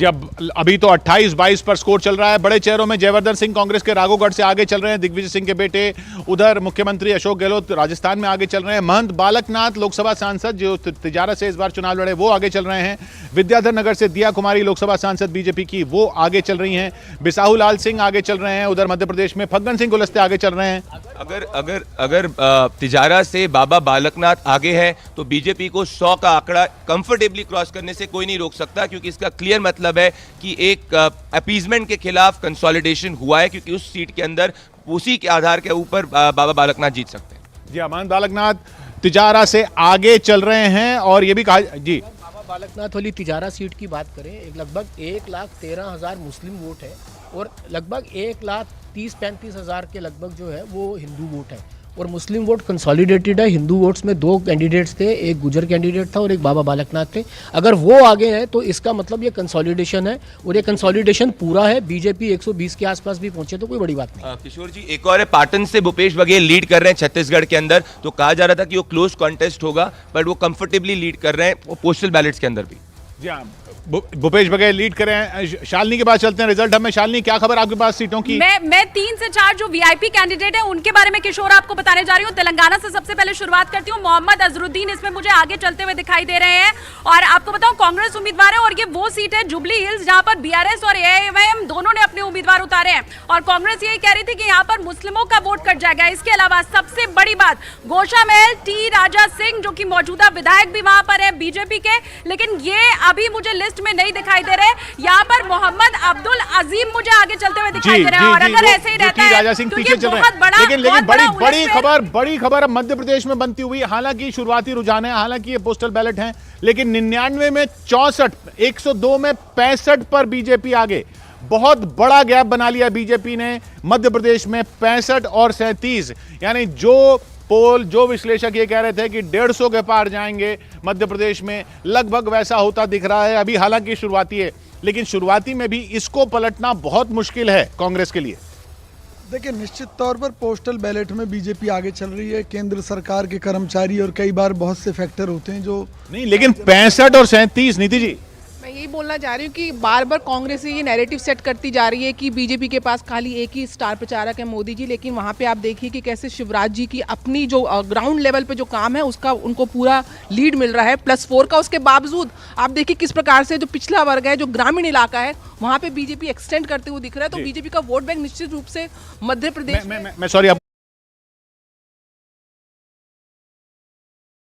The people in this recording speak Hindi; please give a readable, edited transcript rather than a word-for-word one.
जब अभी तो 28-22 पर स्कोर चल रहा है। बड़े चेहरों में जयवर्धन सिंह कांग्रेस के राघोगढ़ से आगे चल रहे हैं, दिग्विजय सिंह के बेटे। उधर मुख्यमंत्री अशोक गहलोत राजस्थान में आगे चल रहे हैं। महंत बालकनाथ लोकसभा सांसद जो तिजारा से इस बार चुनाव लड़े वो आगे चल रहे हैं। विद्याधर नगर से दिया कुमारी लोकसभा सांसद बीजेपी की वो आगे चल रही हैं। बिसाहू लाल सिंह आगे चल रहे हैं। उधर मध्य प्रदेश में फग्गन सिंह कुलस्ते आगे चल रहे हैं। अगर तिजारा से बाबा बालकनाथ आगे है तो बीजेपी को 100 का आंकड़ा कंफर्टेबली क्रॉस करने से कोई नहीं रोक सकता, क्योंकि इसका क्लियर मतलब है कि एक अपीजमेंट के खिलाफ कंसोलिडेशन हुआ है, क्योंकि उस सीट के अंदर उसी के आधार के ऊपर बाबा बालकनाथ जीत सकते हैं। जी अमान बालकनाथ तिजारा से आगे चल रहे हैं। और ये भी कहा जी बाबा बालकनाथ वाली तिजारा सीट की बात करें, लगभग 1,13,000 मुस्लिम वोट है और लगभग 1,30,35,000 के लगभग जो है वो हिंदू वोट है। और मुस्लिम वोट कंसोलिडेटेड है। हिंदू वोट्स में 2 कैंडिडेट्स थे, एक गुजर कैंडिडेट था और एक बाबा बालकनाथ थे। अगर वो आगे हैं तो इसका मतलब ये कंसोलिडेशन है और ये कंसोलिडेशन पूरा है। बीजेपी 120 के आसपास भी पहुंचे तो कोई बड़ी बात नहीं। किशोर जी, एक और है, पाटन से भूपेश बघेल लीड कर रहे हैं छत्तीसगढ़ के अंदर। तो कहा जा रहा था कि वो क्लोज कॉन्टेस्ट होगा, बट वो कंफर्टेबली लीड कर रहे हैं वो पोस्टल बैलेट्स के अंदर भी। जी हाँ, भूपेश बघेल लीड करें। शालिनी के पास चलते हैं रिजल्ट हमें। शालिनी, क्या खबर आपके पास सीटों की? मैं 3 से 4 जो वीआईपी कैंडिडेट हैं उनके बारे में किशोर आपको बताने जा रही हूँ। तेलंगाना से सबसे पहले शुरुआत करती हूँ। मोहम्मद अजरुद्दीन इसमें मुझे आगे चलते हुए दिखाई दे रहे हैं। और आपको बताऊं कांग्रेस उम्मीदवार है और ये वो सीट है जुबली हिल्स जहां पर बीआरएस और एआईएमआईएम दोनों ने अपने उम्मीदवार उतारे हैं। और कांग्रेस यही कह रही थी कि यहाँ पर मुस्लिमों का वोट कट जाएगा। इसके अलावा सबसे बड़ी बात, गोशा महल टी राजा सिंह जो कि मौजूदा विधायक भी वहां पर है बीजेपी के, लेकिन ये अभी मुझे लिस्ट में नहीं दिखाई दे रहे। यहाँ पर मोहम्मद अब्दुल अजीम मुझे आगे चलते हुए दिखाई दे रहे हैं। और अगर ऐसे ही रहता है राजा सिंह तो पीछे ये चल रहे बहुत हैं। बड़ा लेकिन बड़ी खबर अब मध्य प्रदेश में बनती हुई। हालांकि शुरुआती रुझान है, हालांकि ये पोस्टल बैलेट हैं, लेकिन 99 में 64, 102 में 65 पर बीजेपी आगे। बहुत बड़ा गैप बना लिया बीजेपी ने मध्य प्रदेश में 65 और 37। यानी जो विश्लेषक ये कह रहे थे कि 150 के पार जाएंगे मध्य प्रदेश में, लगभग वैसा होता दिख रहा है। अभी हालांकि शुरुआती है, लेकिन शुरुआती में भी इसको पलटना बहुत मुश्किल है कांग्रेस के लिए। देखिए, निश्चित तौर पर पोस्टल बैलेट में बीजेपी आगे चल रही है। केंद्र सरकार के कर्मचारी और कई बार बहुत से फैक्टर होते हैं जो नहीं, लेकिन 65 और 37, नीति जी मैं यही बोलना चाह रही हूँ कि बार बार कांग्रेस ये नैरेटिव सेट करती जा रही है कि बीजेपी के पास खाली एक ही स्टार प्रचारक है मोदी जी, लेकिन वहाँ पे आप देखिए कि कैसे शिवराज जी की अपनी जो ग्राउंड लेवल पे जो काम है उसका उनको पूरा लीड मिल रहा है +4 का। उसके बावजूद आप देखिए किस प्रकार से जो पिछला वर्ग है, जो ग्रामीण इलाका है, वहाँ पे बीजेपी एक्सटेंड करते हुए दिख रहा है। तो बीजेपी का वोट बैंक निश्चित रूप से मध्य प्रदेश मैं सॉरी